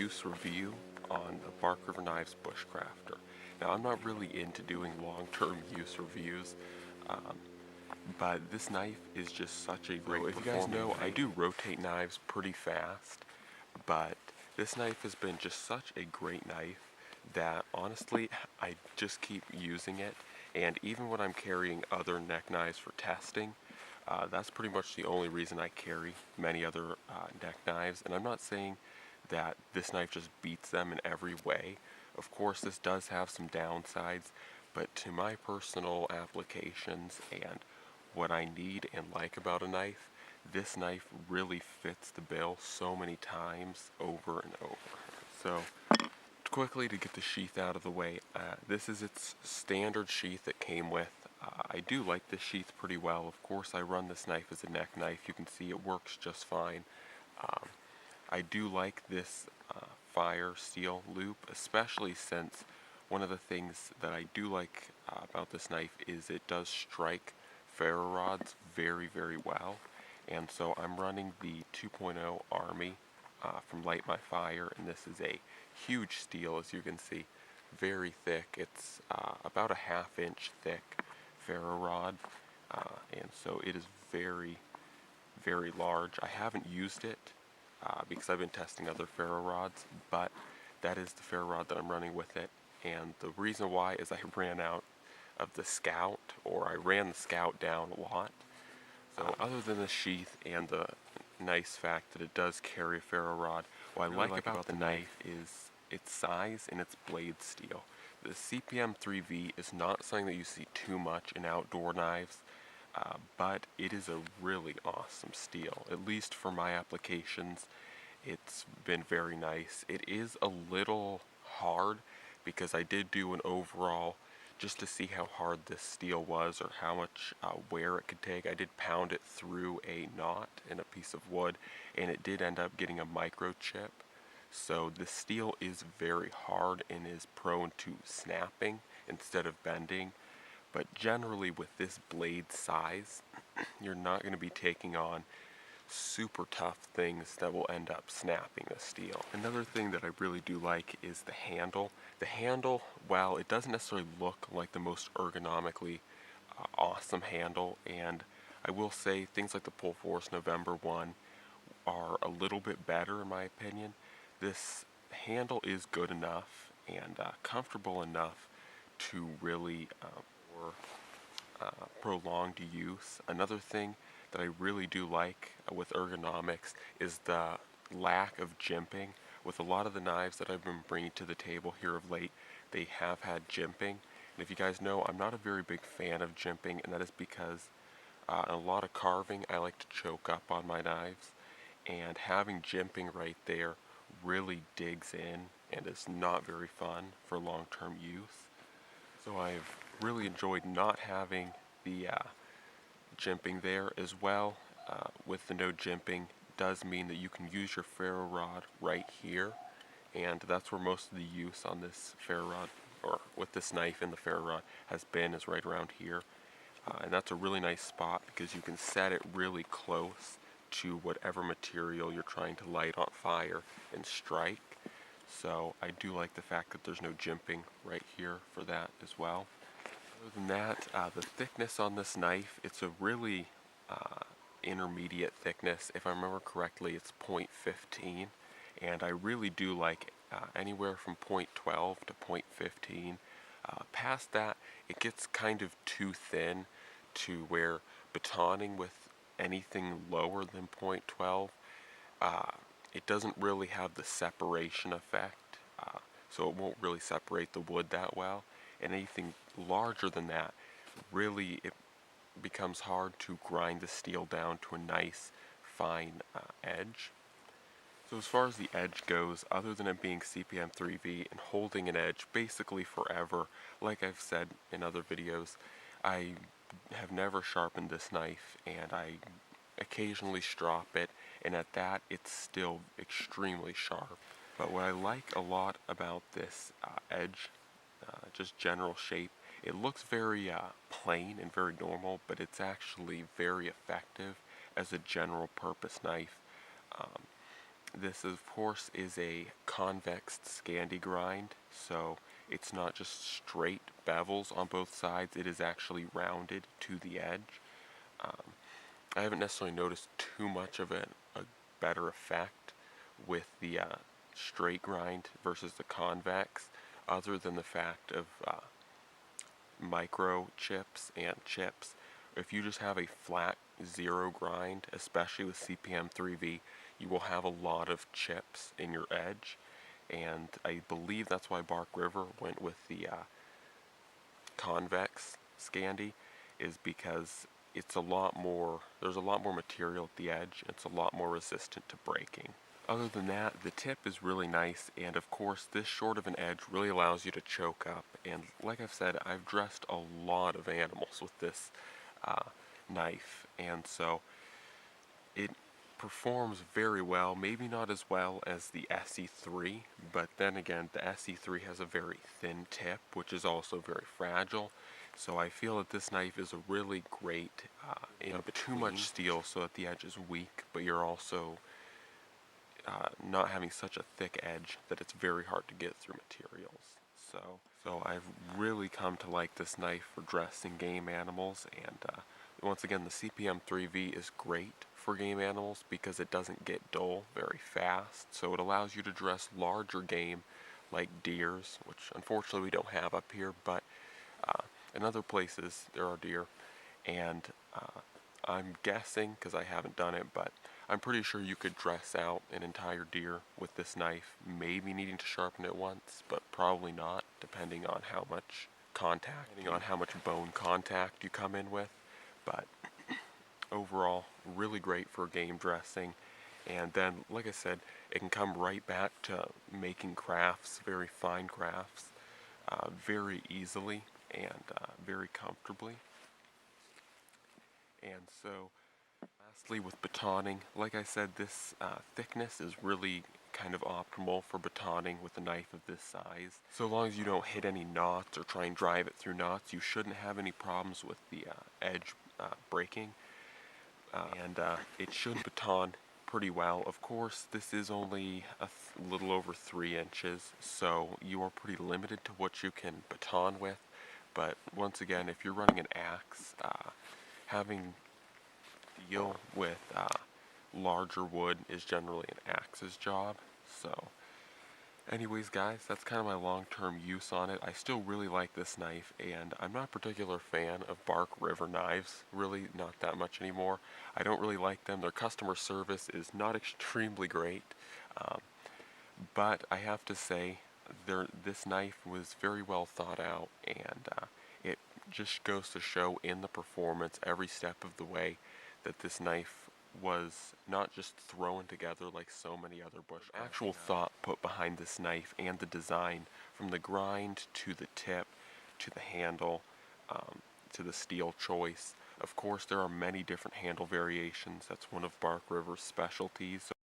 use review on the BRK Knives Bushcrafter. Now I'm not really into doing long-term use reviews, but this knife is just such a great performing. If you guys know, I do rotate knives pretty fast, but this knife has been just such a great knife that honestly I just keep using it, and even when I'm carrying other neck knives for testing, that's pretty much the only reason I carry many other neck knives. And I'm not saying that this knife just beats them in every way. Of course, this does have some downsides, but to my personal applications and what I need and like about a knife, this knife really fits the bill so many times over and over. So, quickly to get the sheath out of the way, this is its standard sheath it came with. I do like this sheath pretty well. Of course, I run this knife as a neck knife. You can see it works just fine. I do like this fire steel loop, especially since one of the things that I do like about this knife is it does strike ferro rods very, very well. And so I'm running the 2.0 Army from Light My Fire, and this is a huge steel, as you can see, very thick. It's about a ½ inch thick ferro rod, and so it is very, very large. I haven't used it because I've been testing other ferro rods, but that is the ferro rod that I'm running with it. And the reason why is I ran out of the Scout, or I ran the Scout down a lot. So other than the sheath and the nice fact that it does carry a ferro rod, what I like about the knife is its size and its blade steel. The CPM 3V is not something that you see too much in outdoor knives, but it is a really awesome steel. At least for my applications, it's been very nice. It is a little hard because I did do an overall just to see how hard this steel was or how much wear it could take. I did pound it through a knot in a piece of wood, and it did end up getting a microchip. So the steel is very hard and is prone to snapping instead of bending. But generally with this blade size, you're not going to be taking on super tough things that will end up snapping the steel. Another thing that I really do like is the handle. The handle, while it doesn't necessarily look like the most ergonomically awesome handle, and I will say things like the Pull Force November 1 are a little bit better in my opinion, this handle is good enough and comfortable enough to really prolonged use. Another thing that I really do like with ergonomics is the lack of jimping. With a lot of the knives that I've been bringing to the table here of late, they have had jimping. And if you guys know, I'm not a very big fan of jimping, and that is because in a lot of carving, I like to choke up on my knives, and having jimping right there really digs in and is not very fun for long-term use. So I've really enjoyed not having the jimping there as well. With the no jimping does mean that you can use your ferro rod right here, and that's where most of the use on this ferro rod, or with this knife and the ferro rod, has been, is right around here. And that's a really nice spot because you can set it really close to whatever material you're trying to light on fire and strike. So I do like the fact that there's no jimping right here for that as well. Other than that, the thickness on this knife, it's a really intermediate thickness. If I remember correctly, it's 0.15, and I really do like anywhere from 0.12 to 0.15. Past that, it gets kind of too thin to where batoning with anything lower than 0.12, it doesn't really have the separation effect, so it won't really separate the wood that well. And anything larger than that, really it becomes hard to grind the steel down to a nice fine edge. So as far as the edge goes, other than it being CPM 3V and holding an edge basically forever, like I've said in other videos, I have never sharpened this knife, and I occasionally strop it, and at that it's still extremely sharp. But what I like a lot about this edge, just general shape, it looks very plain and very normal, but it's actually very effective as a general purpose knife. This, of course, is a convex Scandi grind, so it's not just straight bevels on both sides, it is actually rounded to the edge. I haven't necessarily noticed too much of a better effect with the straight grind versus the convex, other than the fact of micro chips and chips. If you just have a flat zero grind, especially with CPM 3V, you will have a lot of chips in your edge, and I believe that's why Bark River went with the convex Scandi, is because it's a lot more, there's a lot more material at the edge, it's a lot more resistant to breaking. Other than that, the tip is really nice, and of course this short of an edge really allows you to choke up, and like I've said, I've dressed a lot of animals with this knife, and so it performs very well, maybe not as well as the SE3, but then again, the SE3 has a very thin tip, which is also very fragile, so I feel that this knife is a really great, too much steel so that the edge is weak, but you're also not having such a thick edge that it's very hard to get through materials. So I've really come to like this knife for dressing game animals, and once again, the CPM 3V is great for game animals because it doesn't get dull very fast, so it allows you to dress larger game like deers, which unfortunately we don't have up here, but in other places there are deer, and I'm guessing, because I haven't done it, but I'm pretty sure you could dress out an entire deer with this knife, maybe needing to sharpen it once, but probably not, depending on how much bone contact you come in with. But overall, really great for game dressing. And then, like I said, it can come right back to making crafts, very fine crafts, very easily and very comfortably. And so, lastly, with batoning, like I said, this thickness is really kind of optimal for batoning with a knife of this size. So long as you don't hit any knots or try and drive it through knots, you shouldn't have any problems with the edge breaking. And it should baton pretty well. Of course, this is only a little over 3 inches, so you are pretty limited to what you can baton with. But once again, if you're running an axe, having deal with larger wood is generally an axe's job. So anyways, guys, that's kind of my long-term use on it. I still really like this knife, and I'm not a particular fan of Bark River knives, really not that much anymore. I don't really like them. Their customer service is not extremely great, but I have to say this knife was very well thought out, and it just goes to show in the performance every step of the way that this knife was not just thrown together like so many other Bushcrafter. Actual thought put behind this knife and the design, from the grind to the tip to the handle to the steel choice. Of course, there are many different handle variations. That's one of Bark River's specialties.